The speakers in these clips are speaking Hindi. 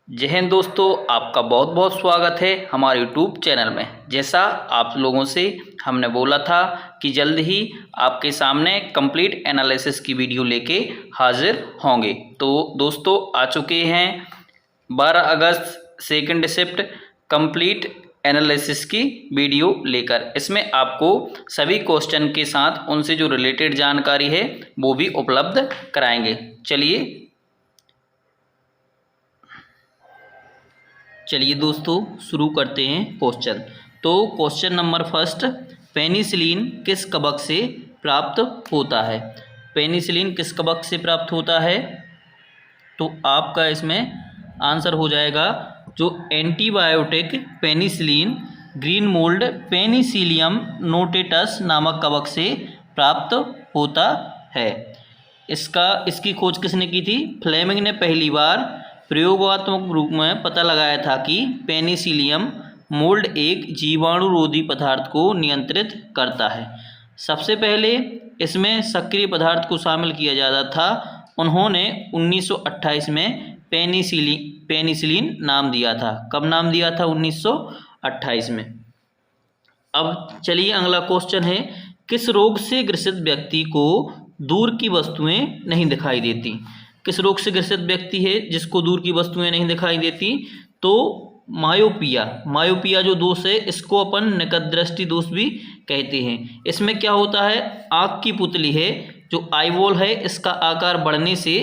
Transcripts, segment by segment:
जय हिंद दोस्तों, आपका बहुत बहुत स्वागत है हमारे यूट्यूब चैनल में। जैसा आप लोगों से हमने बोला था कि जल्द ही आपके सामने कंप्लीट एनालिसिस की वीडियो लेके हाजिर होंगे, तो दोस्तों आ चुके हैं 12 अगस्त सेकंड शिफ्ट कंप्लीट एनालिसिस की वीडियो लेकर। इसमें आपको सभी क्वेश्चन के साथ उनसे जो रिलेटेड जानकारी है वो भी उपलब्ध कराएंगे। चलिए दोस्तों शुरू करते हैं क्वेश्चन। तो क्वेश्चन नंबर फर्स्ट, पेनिसिलिन किस कवक से प्राप्त होता है? पेनिसिलिन किस कवक से प्राप्त होता है? तो आपका इसमें आंसर हो जाएगा जो antibiotic penicillin green mould penicillium notatum नामक कवक से प्राप्त होता है। इसकी खोज किसने की थी? फ्लेमिंग ने पहली बार प्रयोगात्मक रूप में पता लगाया था कि पेनिसिलियम मोल्ड एक जीवाणुरोधी पदार्थ को नियंत्रित करता है। सबसे पहले इसमें सक्रिय पदार्थ को शामिल किया जाता था। उन्होंने 1928 में पेनिसिलिन नाम दिया था। कब नाम दिया था? 1928 में। अब चलिए अगला क्वेश्चन है, किस रोग से ग्रसित व्यक्ति को दूर की वस्तुएं नहीं दिखाई देती? किस रोग से ग्रसित व्यक्ति है जिसको दूर की वस्तुएं नहीं दिखाई देती? तो मायोपिया जो दोष है इसको अपन निकट दृष्टि दोष भी कहते हैं। इसमें क्या होता है, आँख की पुतली है जो आईबॉल है, इसका आकार बढ़ने से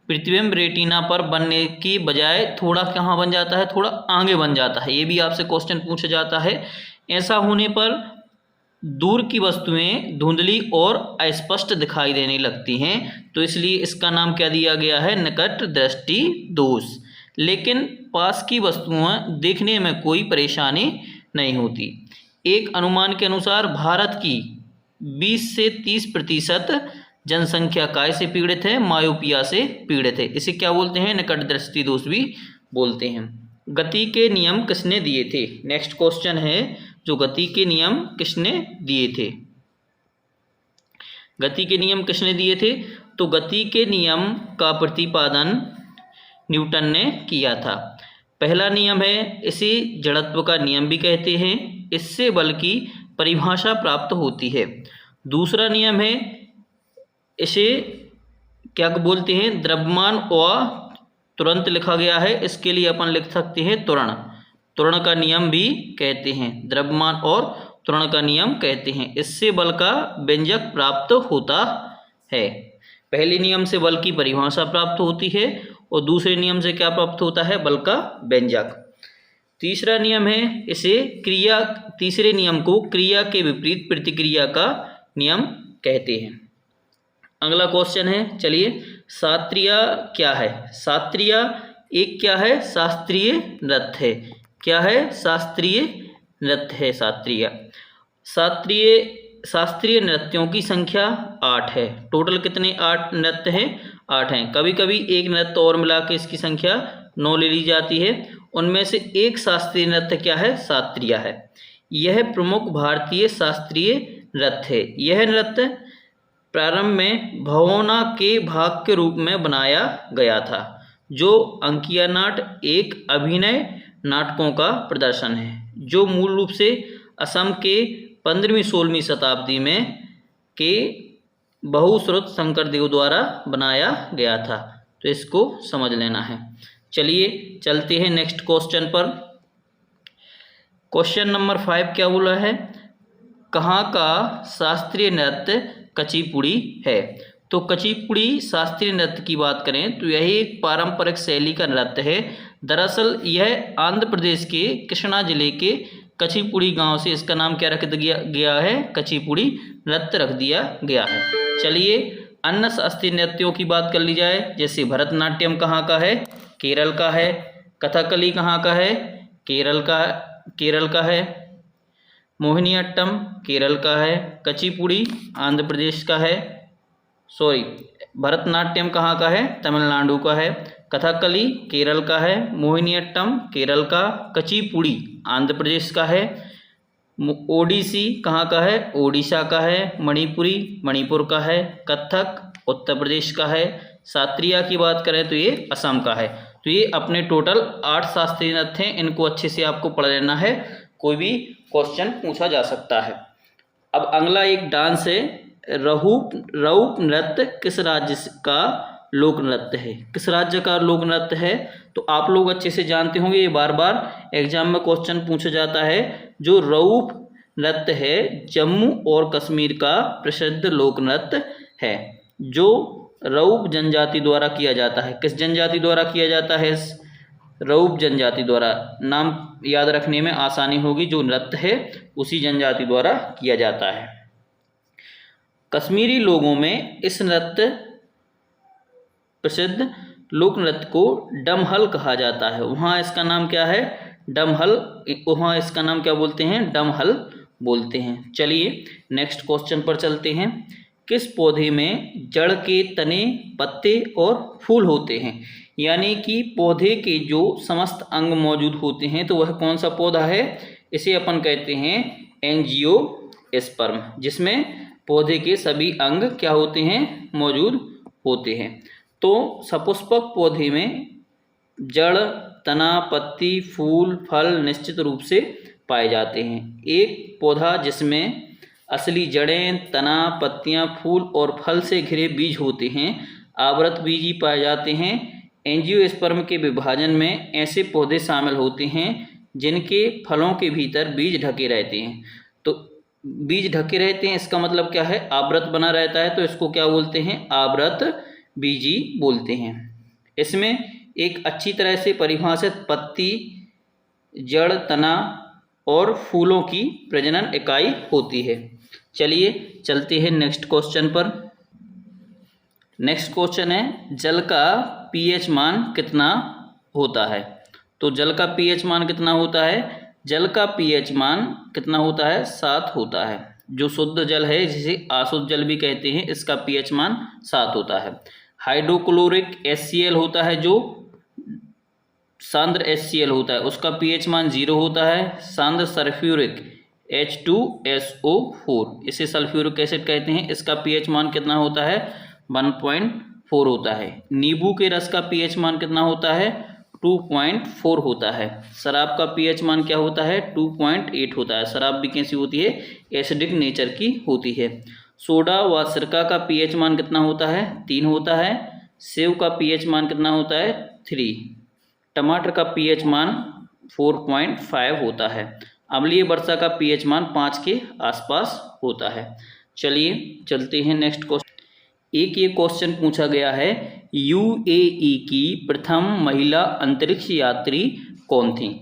प्रतिबिंब रेटिना पर बनने की बजाय थोड़ा कहाँ बन जाता है, थोड़ा आगे बन जाता है। ये भी आपसे क्वेश्चन पूछा जाता है। ऐसा होने पर दूर की वस्तुएं धुंधली और अस्पष्ट दिखाई देने लगती हैं, तो इसलिए इसका नाम क्या दिया गया है? निकट दृष्टि दोष। लेकिन पास की वस्तुएं देखने में कोई परेशानी नहीं होती। एक अनुमान के अनुसार भारत की 20 से 30% जनसंख्या काय से पीड़ित है? मायोपिया से पीड़ित है। इसे क्या बोलते हैं? निकट दृष्टि दोष भी बोलते हैं। गति के नियम किसने दिए थे? नेक्स्ट क्वेश्चन है, जो गति के नियम किसने दिए थे? गति के नियम किसने दिए थे? तो गति के नियम का प्रतिपादन न्यूटन ने किया था। पहला नियम है, इसे जड़त्व का नियम भी कहते हैं। इससे बल की परिभाषा प्राप्त होती है। दूसरा नियम है, इसे क्या बोलते हैं? द्रव्यमान व तुरंत लिखा गया है, इसके लिए अपन लिख सकते हैं त्वरण का नियम भी कहते हैं। द्रव्यमान और त्वरण का नियम कहते हैं। इससे बल का व्यंजक प्राप्त होता है। पहले नियम से बल की परिभाषा प्राप्त होती है और दूसरे नियम से क्या प्राप्त होता है? बल का व्यंजक। तीसरा नियम है, तीसरे नियम को क्रिया के विपरीत प्रतिक्रिया का नियम कहते हैं। अगला क्वेश्चन है, चलिए, शास्त्रीय क्या है? शास्त्रीय एक क्या है? शास्त्रीय नृत्य है। क्या है? शास्त्रीय नृत्य है। शास्त्रीय नृत्यों की संख्या 8 है। टोटल कितने 8 नृत्य हैं? 8 हैं। कभी कभी एक नृत्य और मिला के इसकी संख्या 9 ले ली जाती है। उनमें से एक शास्त्रीय नृत्य क्या है? शास्त्रीय है। यह प्रमुख भारतीय शास्त्रीय नृत्य है। यह नृत्य प्रारंभ में भवोना के भाग के रूप में बनाया गया था। जो अंकिया नाट एक अभिनय नाटकों का प्रदर्शन है, जो मूल रूप से असम के 15वीं-16वीं शताब्दी में के बहुश्रुत शंकरदेव द्वारा बनाया गया था। तो इसको समझ लेना है। चलिए चलते हैं नेक्स्ट क्वेश्चन पर। क्वेश्चन नंबर 5 क्या बोला है? कहाँ का शास्त्रीय नृत्य कुचिपुड़ी है? तो कुचिपुड़ी शास्त्रीय नृत्य की बात करें तो यह एक पारंपरिक शैली का नृत्य है। दरअसल यह आंध्र प्रदेश के कृष्णा जिले के कुचिपुड़ी गांव से इसका नाम क्या रख दिया गया है? कुचिपुड़ी नृत्य रख दिया गया है। चलिए अन्य शास्त्रीय नृत्यों की बात कर ली जाए। जैसे भरतनाट्यम कहाँ का है? केरल का है। कथकली कहाँ का है? केरल का है। मोहिनीअट्टम केरल का है। कुचिपुड़ी आंध्र प्रदेश का है। भरतनाट्यम कहाँ का है? तमिलनाडु का है। कथकली केरल का है। मोहिनीअट्टम केरल का। कुचिपुड़ी आंध्र प्रदेश का है। ओडिसी कहाँ का है? ओडिशा का है। मणिपुरी मणिपुर का है। कथक उत्तर प्रदेश का है। शास्त्रीय की बात करें तो ये असम का है। तो ये अपने टोटल 8 शास्त्रीय नृत्य हैं, इनको अच्छे से आपको पढ़ लेना है, कोई भी क्वेश्चन पूछा जा सकता है। अब अगला एक डांस है, रऊप नृत्य किस राज्य का लोक नृत्य है? किस राज्य का लोक नृत्य है? तो आप लोग अच्छे से जानते होंगे, ये बार बार एग्जाम में क्वेश्चन पूछा जाता है। जो रऊप नृत्य है जम्मू और कश्मीर का प्रसिद्ध लोक नृत्य है, जो रऊप जनजाति द्वारा किया जाता है। किस जनजाति द्वारा किया जाता है? रऊप जनजाति द्वारा। नाम याद रखने में आसानी होगी, जो नृत्य है उसी जनजाति द्वारा किया जाता है। कश्मीरी लोगों में इस नृत्य प्रसिद्ध लोक नृत्य को डमहल कहा जाता है। वहाँ इसका नाम क्या है? डमहल। वहाँ इसका नाम क्या बोलते हैं? डमहल बोलते हैं। चलिए नेक्स्ट क्वेश्चन पर चलते हैं। किस पौधे में जड़ के तने, पत्ते और फूल होते हैं? यानी कि पौधे के जो समस्त अंग मौजूद होते हैं, तो वह कौन सा पौधा है? इसे अपन कहते हैं एंजियोस्पर्म, जिसमें पौधे के सभी अंग क्या होते हैं? मौजूद होते हैं। तो सपुष्पक पौधे में जड़, तना, पत्ती, फूल, फल निश्चित रूप से पाए जाते हैं। एक पौधा जिसमें असली जड़ें, तना, पत्तियां, फूल और फल से घिरे बीज होते हैं, आवृत बीजी पाए जाते हैं। एंजियोस्पर्म के विभाजन में ऐसे पौधे शामिल होते हैं जिनके फलों के भीतर बीज ढके रहते हैं। तो बीज ढके रहते हैं, इसका मतलब क्या है? आवृत बना रहता है, तो इसको क्या बोलते हैं? आवृत बीजी बोलते हैं। इसमें एक अच्छी तरह से परिभाषित पत्ती, जड़, तना और फूलों की प्रजनन इकाई होती है। चलिए चलते हैं नेक्स्ट क्वेश्चन पर। नेक्स्ट क्वेश्चन है, जल का पीएच मान कितना होता है? तो जल का पीएच मान कितना होता है? जल का पीएच मान कितना होता है? 7 होता है। जो शुद्ध जल है, जिसे अशुद्ध जल भी कहते हैं, इसका पीएच मान 7 होता है। हाइड्रोक्लोरिक HCl होता है, जो सांद्र HCl होता है, उसका पीएच मान 0 होता है। सांद्र सल्फ्यूरिक H2SO4, इसे सल्फ्यूरिक एसिड कहते हैं, इसका पीएच मान कितना होता है? 1.4 होता है। नींबू के रस का पीएच मान कितना होता है? 2.4 होता है। शराब का पीएच मान क्या होता है? 2.8 होता है। शराब भी कैसी होती है? एसिडिक नेचर की होती है। सोडा व सिरका का पीएच मान कितना होता है? 3 होता है। सेव का पीएच मान कितना होता है? 3। टमाटर का पीएच मान 4.5 होता है। अम्लीय वर्षा का पीएच मान 5 के आसपास होता है। चलिए चलते हैं नेक्स्ट क्वेश्चन। एक ये क्वेश्चन पूछा गया है, UAE की प्रथम महिला अंतरिक्ष यात्री कौन थी?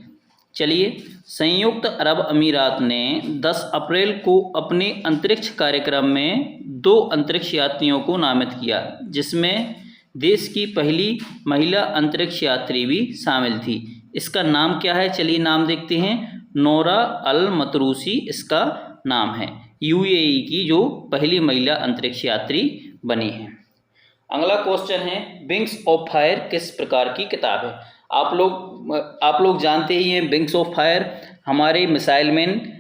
चलिए, संयुक्त अरब अमीरात ने 10 अप्रैल को अपने अंतरिक्ष कार्यक्रम में 2 अंतरिक्ष यात्रियों को नामित किया, जिसमें देश की पहली महिला अंतरिक्ष यात्री भी शामिल थी। इसका नाम क्या है? चलिए नाम देखते हैं। नोरा अल मतरूसी इसका नाम है। UAE की जो पहली महिला अंतरिक्ष यात्री बनी है। अगला क्वेश्चन है, विंग्स ऑफ फायर किस प्रकार की किताब है? आप लोग जानते ही हैं, विंग्स ऑफ फायर हमारे मिसाइल मैन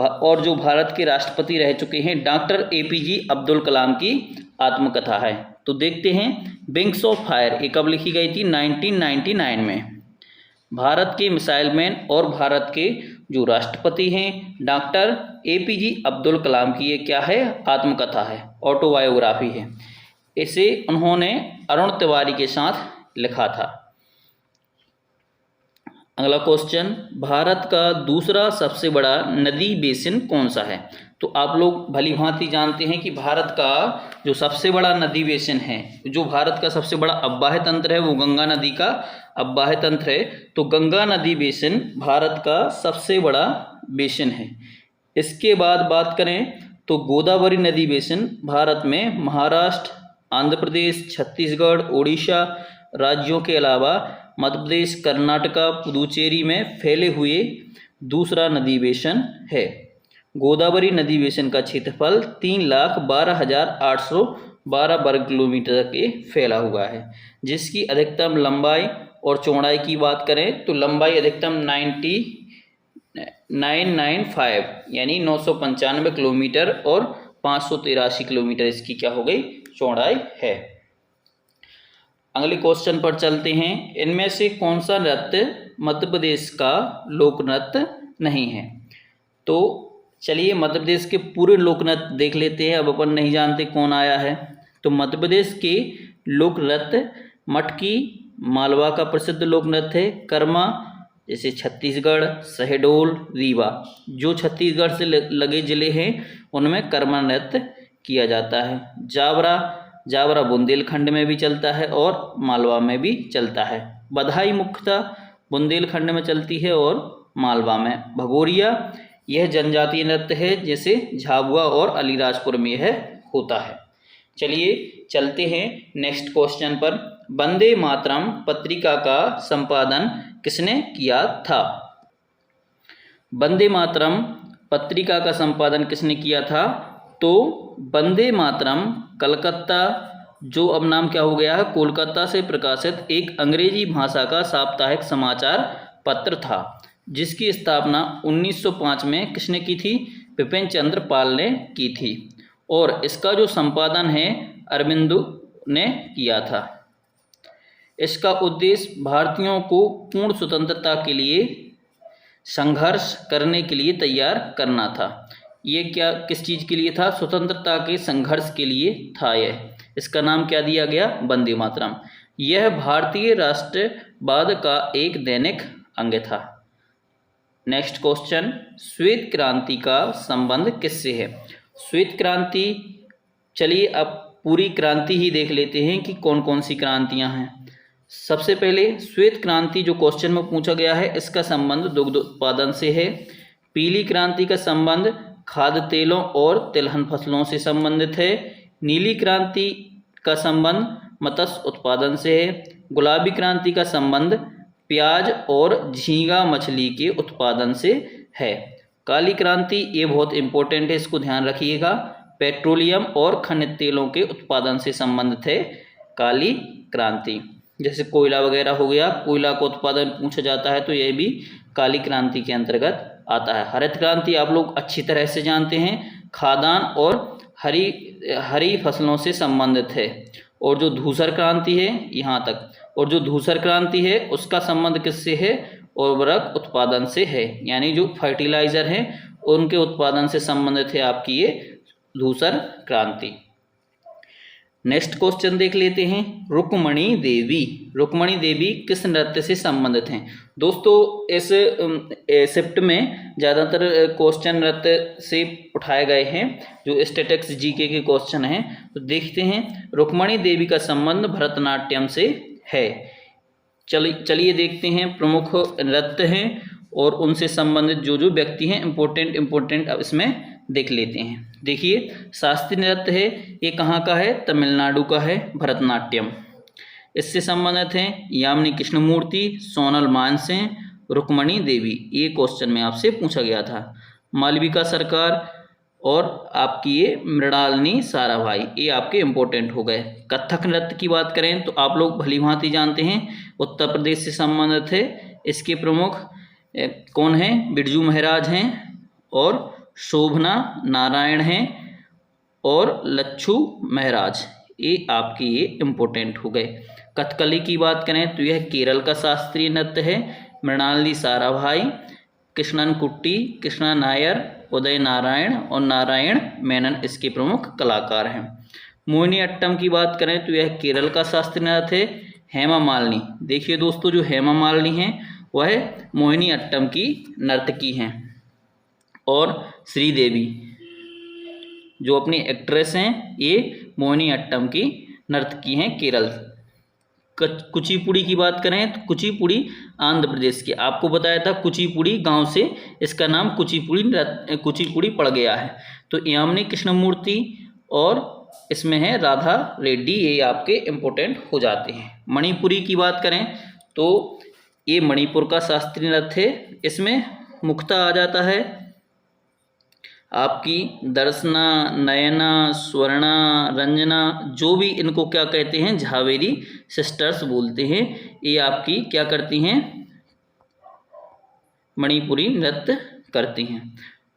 और जो भारत के राष्ट्रपति रह चुके हैं डॉक्टर APJ अब्दुल कलाम की आत्मकथा है। तो देखते हैं, विंग्स ऑफ फायर ये कब लिखी गई थी? 1999 में। भारत के मिसाइल मैन और भारत के जो राष्ट्रपति हैं डॉक्टर APJ अब्दुल कलाम की ये क्या है? आत्मकथा है, ऑटोबायोग्राफी है। इसे उन्होंने अरुण तिवारी के साथ लिखा था। अगला क्वेश्चन, भारत का दूसरा सबसे बड़ा नदी बेसिन कौन सा है? तो आप लोग भली भांति जानते हैं कि भारत का जो सबसे बड़ा नदी बेसिन है, जो भारत का सबसे बड़ा अववाह तंत्र है, वो गंगा नदी का अववाह तंत्र है। तो गंगा नदी बेसिन भारत का सबसे बड़ा बेसिन है। इसके बाद बात करें तो गोदावरी नदी बेसिन भारत में महाराष्ट्र, आंध्र प्रदेश, छत्तीसगढ़, उड़ीसा राज्यों के अलावा मध्य प्रदेश, कर्नाटका, पुदुचेरी में फैले हुए दूसरा नदी बेसिन है। गोदावरी नदी बेसिन का क्षेत्रफल 3,12,812 वर्ग किलोमीटर के फैला हुआ है, जिसकी अधिकतम लंबाई और चौड़ाई की बात करें तो लंबाई अधिकतम 995 यानी 995 किलोमीटर और 583 किलोमीटर इसकी क्या हो गई? चौड़ाई है। अगले क्वेश्चन पर चलते हैं। इनमें से कौन सा नृत्य मध्य प्रदेश का लोक नृत्य नहीं है? तो चलिए मध्य प्रदेश के पूरे लोक नृत्य देख लेते हैं। अब अपन नहीं जानते कौन आया है। तो मध्य प्रदेश के लोक नृत्य मटकी मालवा का प्रसिद्ध लोक नृत्य है। कर्मा जैसे छत्तीसगढ़, शहडोल, रीवा, जो छत्तीसगढ़ से लगे जिले हैं उनमें कर्मा नृत्य किया जाता है। जावरा, जावरा बुंदेलखंड में भी चलता है और मालवा में भी चलता है। बधाई मुख्यतः बुंदेलखंड में चलती है और मालवा में। भगोरिया यह जनजातीय नृत्य है जैसे झाबुआ और अलीराजपुर में यह होता है। चलिए चलते हैं नेक्स्ट क्वेश्चन पर। वंदे मातरम पत्रिका का संपादन किसने किया था? वंदे मातरम पत्रिका का संपादन किसने किया था? तो वंदे मातरम कलकत्ता, जो अब नाम क्या हो गया है, कोलकाता से प्रकाशित एक अंग्रेजी भाषा का साप्ताहिक समाचार पत्र था, जिसकी स्थापना 1905 में किसने की थी? विपिन चंद्र पाल ने की थी। और इसका जो संपादन है अरविंदो ने किया था। इसका उद्देश्य भारतीयों को पूर्ण स्वतंत्रता के लिए संघर्ष करने के लिए तैयार करना था। ये क्या किस चीज़ के लिए था? स्वतंत्रता के संघर्ष के लिए था यह। इसका नाम क्या दिया गया? वंदे मातरम। यह भारतीय राष्ट्रवाद का एक दैनिक अंग था। नेक्स्ट क्वेश्चन, श्वेत क्रांति का संबंध किससे है? श्वेत क्रांति, चलिए अब पूरी क्रांति ही देख लेते हैं कि कौन कौन सी क्रांतियां हैं। सबसे पहले श्वेत क्रांति जो क्वेश्चन में पूछा गया है, इसका संबंध दुग्ध उत्पादन से है। पीली क्रांति का संबंध खाद्य तेलों और तिलहन फसलों से संबंधित है। नीली क्रांति का संबंध मत्स्य उत्पादन से है। गुलाबी क्रांति का संबंध प्याज और झींगा मछली के उत्पादन से है। काली क्रांति, ये बहुत इंपॉर्टेंट है, इसको ध्यान रखिएगा, पेट्रोलियम और खनिज तेलों के उत्पादन से संबंधित है काली क्रांति। जैसे कोयला वगैरह हो गया, कोयला का उत्पादन पूछा जाता है तो यह भी काली क्रांति के अंतर्गत आता है। हरित क्रांति आप लोग अच्छी तरह से जानते हैं, खाद्यान्न और हरी फसलों से संबंधित है। और जो धूसर क्रांति है यहाँ तक, और जो धूसर क्रांति है उसका संबंध किससे है? उर्वरक उत्पादन से है, यानी जो फर्टिलाइजर हैं उनके उत्पादन से संबंधित है आपकी ये धूसर क्रांति। नेक्स्ट क्वेश्चन देख लेते हैं। रुक्मणी देवी, रुक्मणी देवी किस नृत्य से संबंधित हैं? दोस्तों इस शिफ्ट में ज़्यादातर क्वेश्चन नृत्य से उठाए गए हैं, जो स्टैटिक्स जीके के क्वेश्चन हैं। तो देखते हैं, रुक्मणी देवी का संबंध भरतनाट्यम से है। चलिए देखते हैं प्रमुख नृत्य हैं और उनसे संबंधित जो जो व्यक्ति हैं इम्पोर्टेंट अब इसमें देख लेते हैं। देखिए शास्त्रीय नृत्य है, ये कहाँ का है? तमिलनाडु का है, भरतनाट्यम। इससे संबंधित हैं यामिनी कृष्णमूर्ति, सोनल मानसिंह, रुक्मणी देवी। ये क्वेश्चन में आपसे पूछा गया था। मालविका सरकार और आपकी ये मृणालिनी साराभाई, ये आपके इम्पोर्टेंट हो गए। कथक नृत्य की बात करें तो आप लोग भली भांति जानते हैं, उत्तर प्रदेश से संबंधित है। इसके प्रमुख कौन हैं? बिरजू महाराज हैं और शोभना नारायण हैं और लच्छू महाराज। ये आपके ये इम्पोर्टेंट हो गए। कथकली की बात करें तो यह केरल का शास्त्रीय नृत्य है। मृणालिनी साराभाई, कृष्णन कुट्टी, कृष्णा नायर, उदय नारायण और नारायण मेनन इसके प्रमुख कलाकार हैं। मोहिनी अट्टम की बात करें तो यह केरल का शास्त्रीय नृत्य है। हेमा मालिनी, देखिए दोस्तों जो हेमा मालिनी हैं वह मोहिनी अट्टम की नर्तकी हैं। और श्रीदेवी जो अपनी एक्ट्रेस हैं, ये मोहिनी अट्टम की नर्तकी हैं केरल। कुचिपुड़ी की बात करें तो कुचिपुड़ी आंध्र प्रदेश के, आपको बताया था कुचिपुड़ी गांव से इसका नाम कुचिपुड़ी पड़ गया है। तो यामिनी कृष्णमूर्ति और इसमें है राधा रेड्डी, ये आपके इम्पोर्टेंट हो जाते हैं। मणिपुरी की बात करें तो ये मणिपुर का शास्त्रीय नृत्य है। इसमें मुख्यतः आ जाता है आपकी दर्शना, नयना, स्वर्णा, रंजना, जो भी इनको क्या कहते हैं, झावेरी सिस्टर्स बोलते हैं। ये आपकी क्या करती हैं? मणिपुरी नृत्य करती हैं।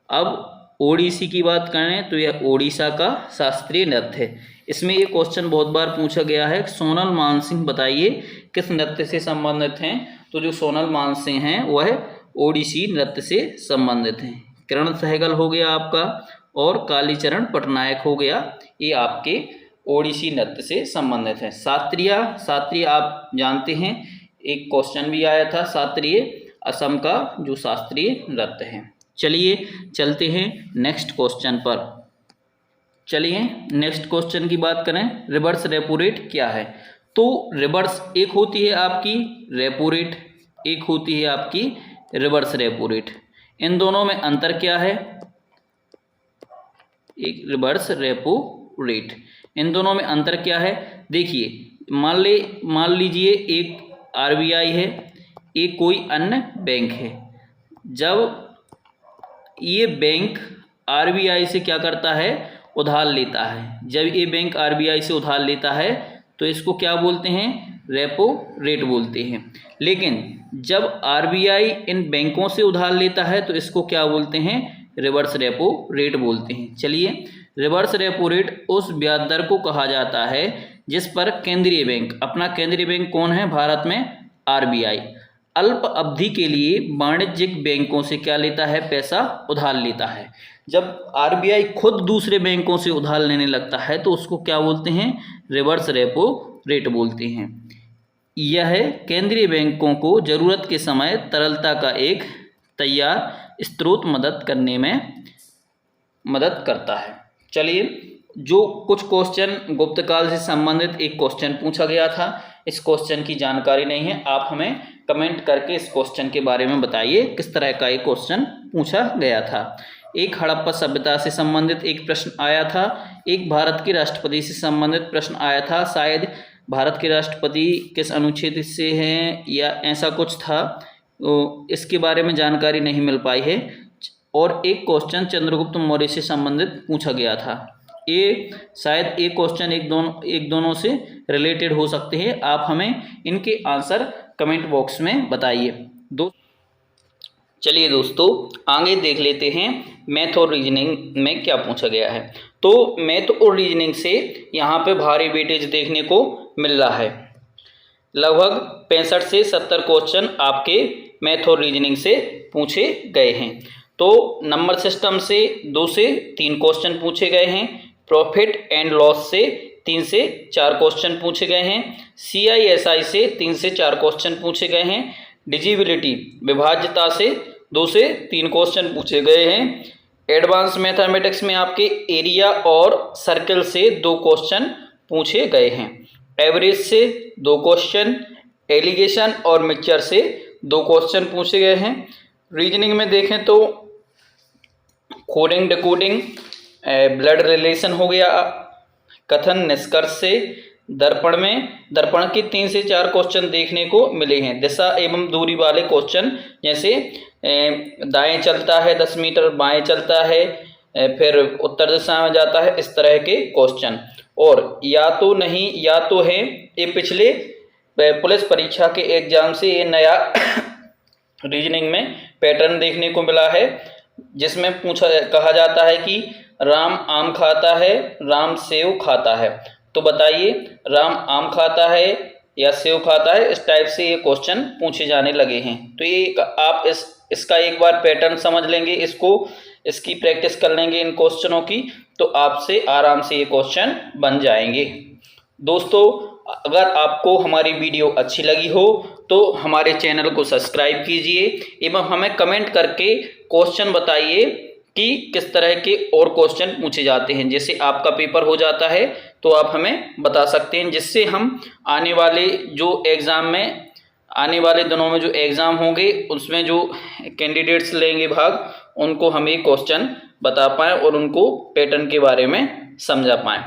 अब ओडिसी की बात करें तो यह ओडिशा का शास्त्रीय नृत्य है। इसमें ये क्वेश्चन बहुत बार पूछा गया है, सोनल मानसिंह बताइए किस नृत्य से संबंधित हैं। तो जो सोनल मानसिंह हैं वह ओडिसी नृत्य से संबंधित हैं। किरण सहगल हो गया आपका, और कालीचरण पटनायक हो गया, ये आपके ओडिसी नृत्य से संबंधित है। शास्त्रीय आप जानते हैं, एक क्वेश्चन भी आया था, शास्त्रीय असम का जो शास्त्रीय नृत्य है। चलिए चलते हैं नेक्स्ट क्वेश्चन पर। चलिए नेक्स्ट क्वेश्चन की बात करें, रिवर्स रेपो रेट क्या है। तो रिवर्स एक होती है आपकी रेपो रेट, एक होती है आपकी रिवर्स रेपो रेट। इन दोनों में अंतर क्या है, एक रिवर्स रेपो रेट, इन दोनों में अंतर क्या है। देखिए मान लीजिए एक आरबीआई है, एक कोई अन्य बैंक है। जब ये बैंक आरबीआई से क्या करता है, उधार लेता है, जब ये बैंक आरबीआई से उधार लेता है तो इसको क्या बोलते हैं, रेपो रेट बोलते हैं। लेकिन जब आरबीआई इन बैंकों से उधार लेता है तो इसको क्या बोलते हैं, रिवर्स रेपो रेट बोलते हैं। चलिए, रिवर्स रेपो रेट उस ब्याज दर को कहा जाता है जिस पर केंद्रीय बैंक, अपना केंद्रीय बैंक कौन है भारत में, आरबीआई, अल्प अवधि के लिए वाणिज्यिक बैंकों से क्या लेता है, पैसा उधार लेता है। जब आरबीआई खुद दूसरे बैंकों से उधार लेने लगता है तो उसको क्या बोलते हैं, रिवर्स रेपो रेट बोलते हैं। यह केंद्रीय बैंकों को जरूरत के समय तरलता का एक तैयार स्रोत मदद करने में मदद करता है। चलिए, जो कुछ क्वेश्चन गुप्तकाल से संबंधित एक क्वेश्चन पूछा गया था, इस क्वेश्चन की जानकारी नहीं है, आप हमें कमेंट करके इस क्वेश्चन के बारे में बताइए किस तरह का एक क्वेश्चन पूछा गया था। एक हड़प्पा सभ्यता से संबंधित एक प्रश्न आया था, एक भारत के राष्ट्रपति से संबंधित प्रश्न आया था, शायद भारत के राष्ट्रपति किस अनुच्छेद से हैं या ऐसा कुछ था, तो इसके बारे में जानकारी नहीं मिल पाई है। और एक क्वेश्चन चंद्रगुप्त मौर्य से संबंधित पूछा गया था। ये शायद एक क्वेश्चन एक दोनों से रिलेटेड हो सकते हैं, आप हमें इनके आंसर कमेंट बॉक्स में बताइए। चलिए दोस्तों, आगे देख लेते हैं मैथ और रीजनिंग में क्या पूछा गया है। तो मैथ और रीजनिंग से यहाँ पे भारी वेटेज देखने को मिल रहा है। लगभग 65 से 70 क्वेश्चन आपके मैथ और रीजनिंग से पूछे गए हैं। तो नंबर सिस्टम से 2 से 3 क्वेश्चन पूछे गए हैं, प्रॉफिट एंड लॉस से 3 से 4 क्वेश्चन पूछे गए हैं, CISI से 3 से 4 क्वेश्चन पूछे गए हैं, डिजिबिलिटी विभाज्यता से 2 से 3 क्वेश्चन पूछे गए हैं, एडवांस मैथमेटिक्स में आपके एरिया और सर्कल से 2 क्वेश्चन पूछे गए हैं, एवरेज से 2 क्वेश्चन, एलिगेशन और मिक्सचर से 2 क्वेश्चन पूछे गए हैं। रीजनिंग में देखें तो कोडिंग डिकोडिंग, ब्लड रिलेशन हो गया, कथन निष्कर्ष से, दर्पण के 3 से 4 क्वेश्चन देखने को मिले हैं। दिशा एवं दूरी वाले क्वेश्चन, जैसे दाएं चलता है 10 मीटर, बाएं चलता है, फिर उत्तर दिशा में जाता है, इस तरह के क्वेश्चन। और या तो नहीं या तो है, ये पिछले पुलिस परीक्षा के एग्जाम से ये नया रीजनिंग में पैटर्न देखने को मिला है, जिसमें कहा जाता है कि राम आम खाता है, राम सेव खाता है। तो बताइए, राम आम खाता है या सेव खाता है, इस टाइप से ये क्वेश्चन पूछे जाने लगे हैं। तो ये आप इसका एक बार पैटर्न समझ लेंगे, इसकी प्रैक्टिस कर लेंगे इन क्वेश्चनों की, तो आपसे आराम से ये क्वेश्चन बन जाएंगे। दोस्तों, अगर आपको हमारी वीडियो अच्छी लगी हो तो हमारे चैनल को सब्सक्राइब कीजिए एवं हमें कमेंट करके क्वेश्चन बताइए कि किस तरह के और क्वेश्चन पूछे जाते हैं। जैसे आपका पेपर हो जाता है तो आप हमें बता सकते हैं, जिससे हम आने वाले दिनों में जो एग्ज़ाम होंगे उसमें जो कैंडिडेट्स लेंगे भाग, उनको हम ये क्वेश्चन बता पाएँ और उनको पैटर्न के बारे में समझा पाएँ।